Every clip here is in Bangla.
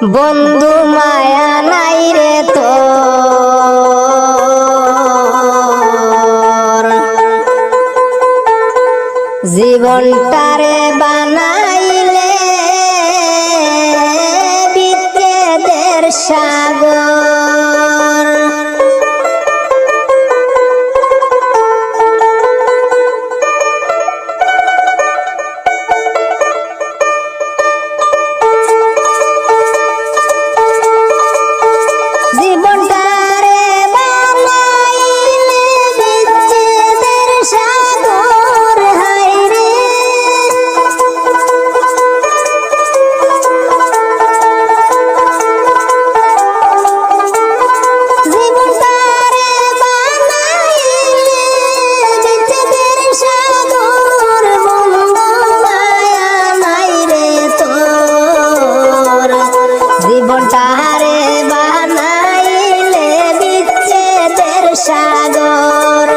বন্ধু মায়া নাই রে তোর, জীবনটারে বানাইলে বিচ্ছেদের সাগর। জীবনটারে বানাইলে বিচ্ছেদের সাগর,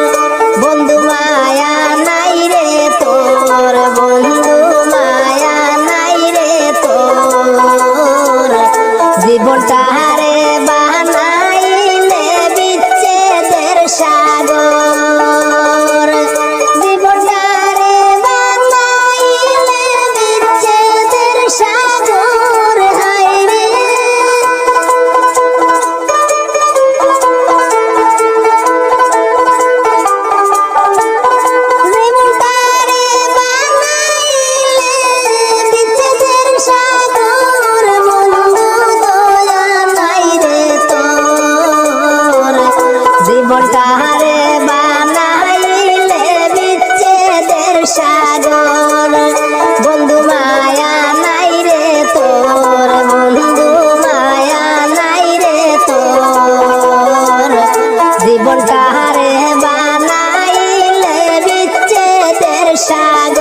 বন্ধু মায়া নাই রে তোর, বন্ধু মায়া নাই রে তোর, জীবনটারে বানাইলে বিচ্ছেদের সাগর, জীবনটারে বানাইলে বিচ্ছেদের সাগর। হায়রে জীবনটারে বানাইলে বিচ্ছেদের সাগর, বন্ধু মায়া নাই রে তোর, বন্ধু মায়া নাই রে তোর, জীবনটারে বানাইলে বিচ্ছেদের সাগর।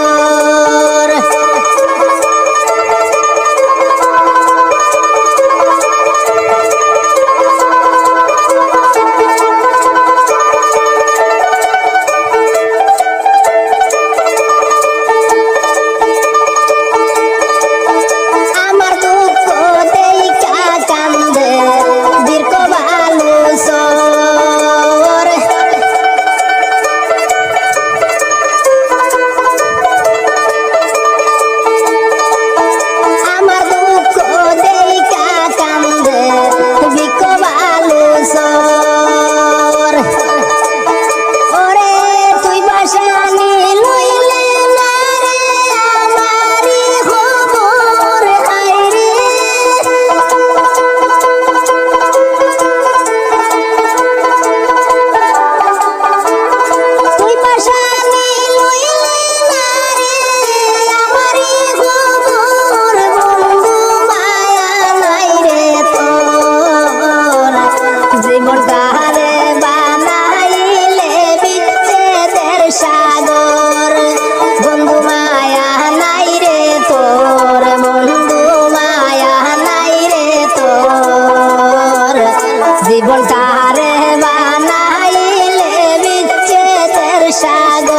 জীবনটারে বানাইলে বিচ্ছেদের সাগর, বন্ধু মায়া নাই রে তোর, বন্ধু মায়া নাই রে তোর, জীবনটারে বানাইলে বিচ্ছেদের সাগর।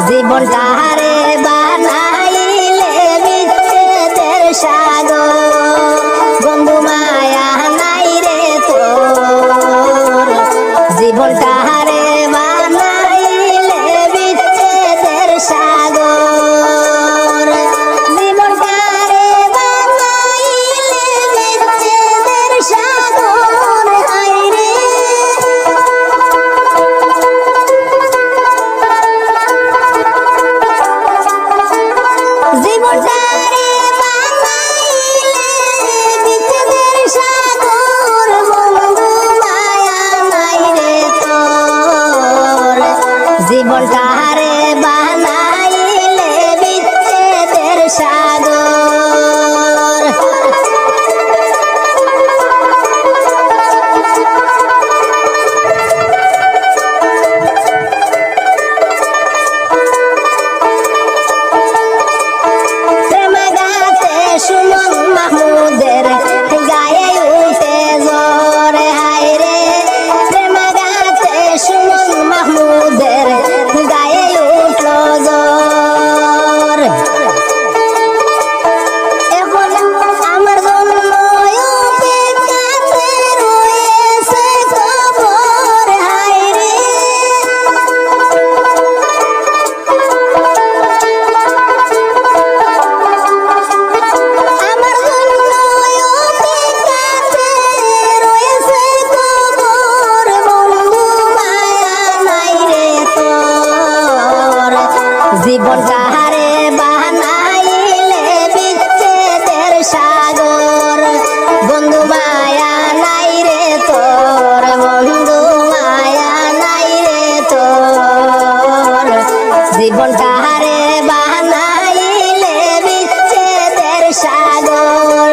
জীবনটারে বানাইলে বিচ্ছেদের সাগর, বন্ধু মায়া নাই জীবনটা হারে বানাইলে বিচ্ছেদের সাগর। প্রেম গাতে সুমন মাহমুদের গায়ে উঠে জ্বর, হায় রে প্রেম গাতে সুমন মাহমুদের গায়ে উঠল জ্বর। এখন আমার জন্য অপেক্ষাতে রয়েছে কবর, হায় রে আমার জন্য অপেক্ষাতে রয়েছে কবর। বন্ধু মায়া নাই রে তোর, জীবনটা হারে বানাইলে বিচ্ছেদের সাগর। বন্ধু মায়া নাই রে তোর, বন্ধু মায়া নাই রে তোর, জীবনটা হারে বানাইলে বিচ্ছেদের সাগর।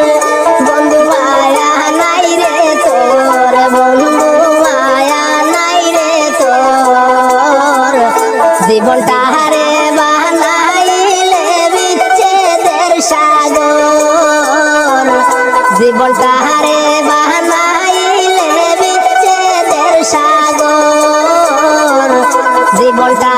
বন্ধু মায়া নাই রে তোর, বন্ধু মায়া নাই রে তোর, জীবনটা হারে বানাইলে বিচ্ছেদের সাগর। জীবনটা হারে বানাইলে বিচ্ছেদের সাগর। জীবনটা